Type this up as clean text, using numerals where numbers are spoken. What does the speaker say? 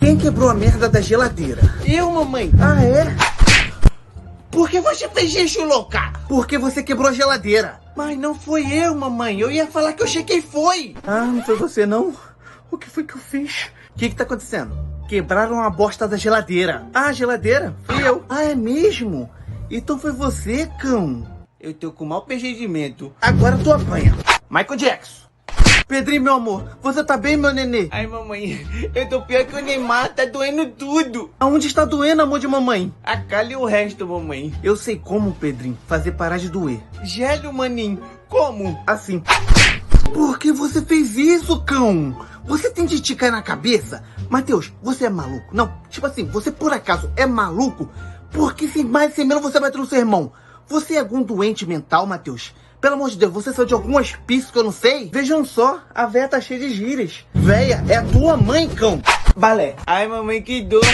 Quem quebrou a merda da geladeira? Eu, mamãe. Ah, é? Por que você fez isso, louca? Porque você quebrou a geladeira. Mas não foi eu, mamãe. Eu ia falar que eu cheguei foi. Ah, não foi você não? O que foi que eu fiz? O que tá acontecendo? Quebraram a bosta da geladeira. Ah, a geladeira? Fui eu. Ah, é mesmo? Então foi você, cão. Eu tô com mau procedimento. Agora tu apanha. Michael Jackson. Pedrinho, meu amor, você tá bem, meu nenê? Ai, mamãe, eu tô pior que o Neymar, tá doendo tudo. Aonde está doendo, amor de mamãe? A cara e o resto, mamãe. Eu sei como, Pedrinho, fazer parar de doer. Gélio, maninho, como? Assim. Por que você fez isso, cão? Você tem de ticar na cabeça? Matheus, você é maluco? Não, tipo assim, você por acaso é maluco? Porque sem mais sem menos você vai ter no seu irmão. Você é algum doente mental, Matheus? Pelo amor de Deus, você saiu de algum hospício que eu não sei? Vejam só, a véia tá cheia de gírias. Véia, é a tua mãe, cão. Balé. Ai, mamãe, que dor.